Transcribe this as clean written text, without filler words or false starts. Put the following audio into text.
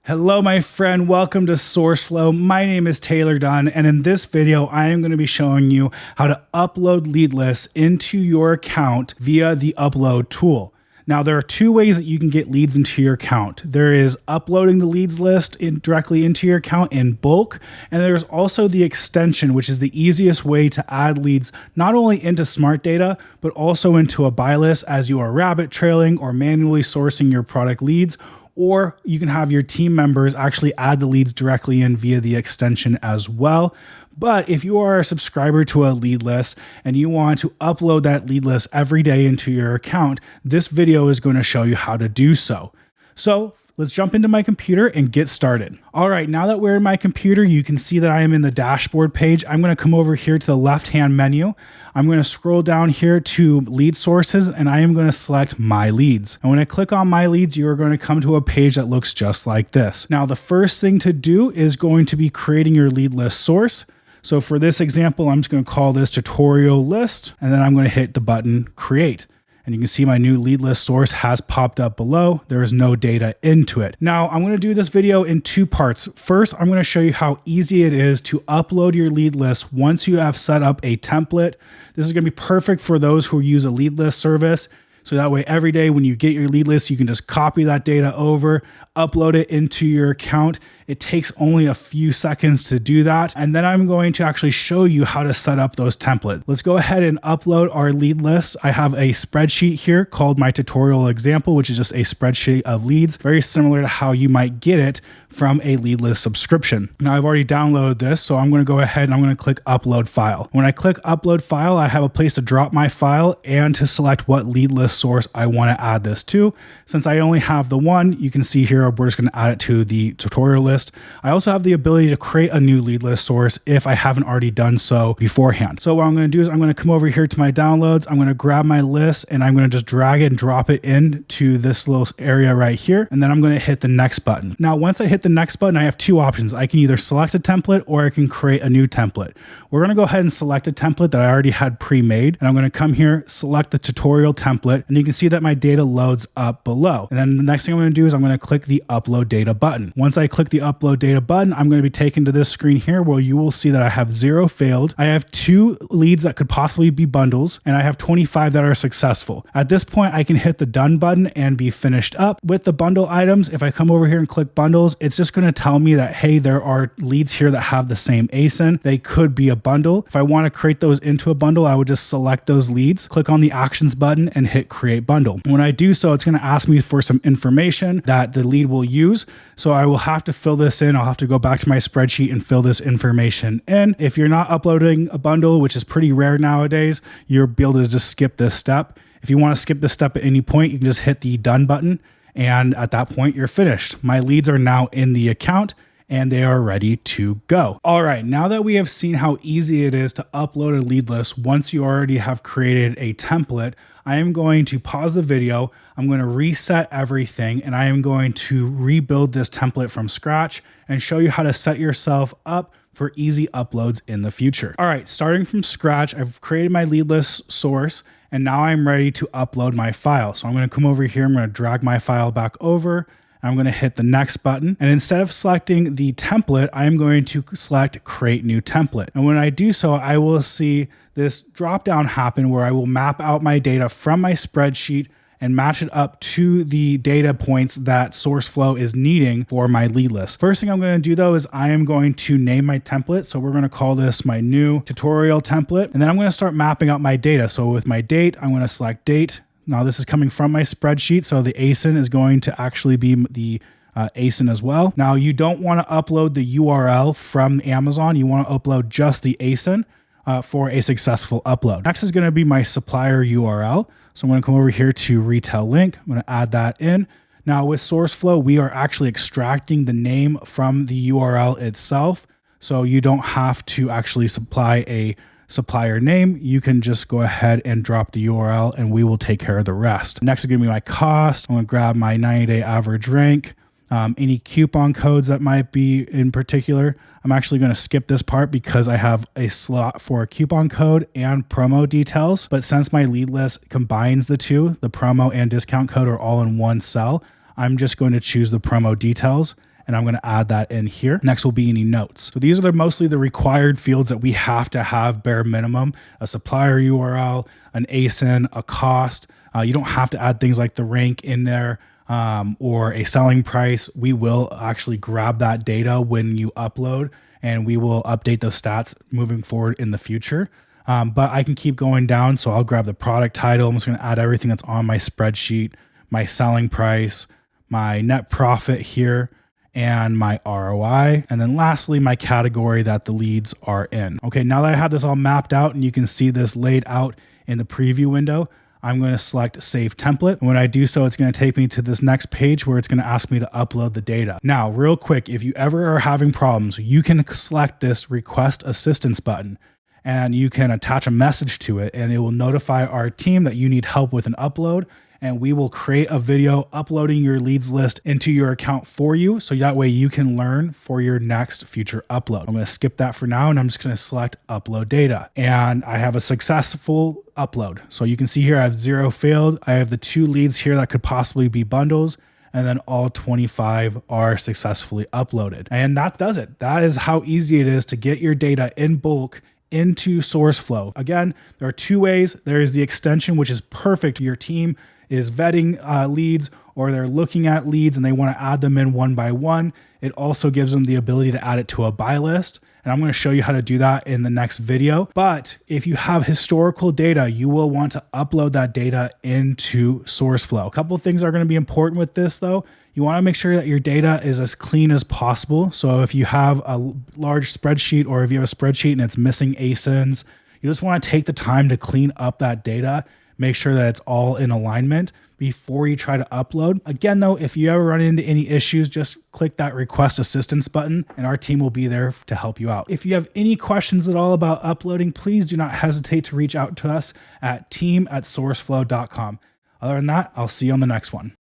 Hello, my friend. Welcome to Sourceflow. My name is Taylor Dunn, and in this video, I am going to be showing you how to upload lead lists into your account via the upload tool. Now, there are two ways that you can get leads into your account. There is uploading the leads list directly into your account in bulk, and there's also the extension, which is the easiest way to add leads not only into Smart Data, but also into a buy list as you are rabbit trailing or manually sourcing your product leads. Or you can have your team members actually add the leads directly in via the extension as well. But if you are a subscriber to a lead list and you want to upload that lead list every day into your account, this video is going to show you how to do so. So let's jump into my computer and get started. All right, now that we're in my computer, you can see that I am in the dashboard page. I'm going to come over here to the left-hand menu. I'm going to scroll down here to lead sources, and I am going to select my leads. And when I click on my leads, you are going to come to a page that looks just like this. Now, the first thing to do is going to be creating your lead list source. So for this example, I'm just going to call this tutorial list, and then I'm going to hit the button create. And you can see my new lead list source has popped up below. There is no data into it. Now, I'm going to do this video in two parts. First, I'm going to show you how easy it is to upload your lead list once you have set up a template. This is going to be perfect for those who use a lead list service. So that way, every day when you get your lead list, you can just copy that data over, upload it into your account. It takes only a few seconds to do that. And then I'm going to actually show you how to set up those templates. Let's go ahead and upload our lead list. I have a spreadsheet here called my tutorial example, which is just a spreadsheet of leads, very similar to how you might get it from a lead list subscription. Now I've already downloaded this, so I'm going to go ahead and I'm going to click upload file. When I click upload file, I have a place to drop my file and to select what lead list source I want to add this to. Since I only have the one, you can see here, we're just going to add it to the tutorial list. I also have the ability to create a new lead list source if I haven't already done so beforehand. So what I'm going to do is I'm going to come over here to my downloads. I'm going to grab my list and I'm going to just drag it and drop it into this little area right here. And then I'm going to hit the next button. Now, once I hit the next button, I have two options. I can either select a template or I can create a new template. We're going to go ahead and select a template that I already had pre-made. And I'm going to come here, select the tutorial template, and you can see that my data loads up below. And then the next thing I'm going to do is I'm going to click the upload data button. Once I click the upload data button, I'm going to be taken to this screen here where you will see that I have 0 failed. I have 2 leads that could possibly be bundles, and I have 25 that are successful. At this point, I can hit the done button and be finished up with the bundle items. If I come over here and click bundles, it's just going to tell me that, hey, there are leads here that have the same ASIN. They could be a bundle. If I want to create those into a bundle, I would just select those leads, click on the actions button and hit create bundle. When I do so, it's going to ask me for some information that the lead will use. So I will have to fill this in. I'll have to go back to my spreadsheet and fill this information in. If you're not uploading a bundle, which is pretty rare nowadays, you'll be able to just skip this step. If you want to skip this step at any point, you can just hit the done button. And at that point, you're finished. My leads are now in the account and they are ready to go. All right, now that we have seen how easy it is to upload a lead list once you already have created a template, I am going to pause the video. I'm going to reset everything and I am going to rebuild this template from scratch and show you how to set yourself up for easy uploads in the future. All right, starting from scratch, I've created my lead list source and now I'm ready to upload my file. So I'm going to come over here, I'm going to drag my file back over. I'm going to hit the next button. And instead of selecting the template, I am going to select create new template. And when I do so, I will see this drop down happen where I will map out my data from my spreadsheet and match it up to the data points that Sourceflow is needing for my lead list. First thing I'm going to do though is I am going to name my template. So we're going to call this my new tutorial template. And then I'm going to start mapping out my data. So with my date, I'm going to select date. Now this is coming from my spreadsheet, so the ASIN is going to actually be the ASIN as well. Now you don't want to upload the URL from Amazon. You want to upload just the ASIN for a successful upload. Next is going to be my supplier URL. So I'm going to come over here to retail link. I'm going to add that in. Now with Sourceflow, we are actually extracting the name from the URL itself. So you don't have to actually supply a supplier name. You can just go ahead and drop the URL and we will take care of the rest. Next is going to be my cost. I'm going to grab my 90-day average rank. Any coupon codes that might be in particular. I'm actually going to skip this part because I have a slot for a coupon code and promo details. But since my lead list combines the two, the promo and discount code are all in one cell, I'm just going to choose the promo details. and I'm going to add that in here. Next will be any notes. So these are mostly the required fields that we have to have bare minimum: a supplier URL, an ASIN, a cost. You don't have to add things like the rank in there or a selling price. We will actually grab that data when you upload, and we will update those stats moving forward in the future. But I can keep going down. So I'll grab the product title. I'm just going to add everything that's on my spreadsheet, my selling price, my net profit here, and my ROI. And then lastly, my category that the leads are in. Okay, now that I have this all mapped out and you can see this laid out in the preview window, I'm going to select Save Template. When I do so, it's going to take me to this next page where it's going to ask me to upload the data. Now, real quick, if you ever are having problems, you can select this Request Assistance button, and you can attach a message to it, and it will notify our team that you need help with an upload, and we will create a video uploading your leads list into your account for you, so that way you can learn for your next future upload. I'm going to skip that for now, and I'm just going to select Upload Data, and I have a successful upload. So you can see here I have 0 failed. I have the 2 leads here that could possibly be bundles, and then all 25 are successfully uploaded. And that does it. That is how easy it is to get your data in bulk into Sourceflow. Again, there are 2 ways. There is the extension, which is perfect. Your team is vetting leads, or they're looking at leads and they want to add them in one by one. It also gives them the ability to add it to a buy list. And I'm going to show you how to do that in the next video. But if you have historical data, you will want to upload that data into Sourceflow. A couple of things are going to be important with this though. You want to make sure that your data is as clean as possible. So if you have a large spreadsheet, or if you have a spreadsheet and it's missing ASINs, you just want to take the time to clean up that data, make sure that it's all in alignment before you try to upload. Again, though, if you ever run into any issues, just click that Request Assistance button and our team will be there to help you out. If you have any questions at all about uploading, please do not hesitate to reach out to us at team@sourceflow.com. Other than that, I'll see you on the next one.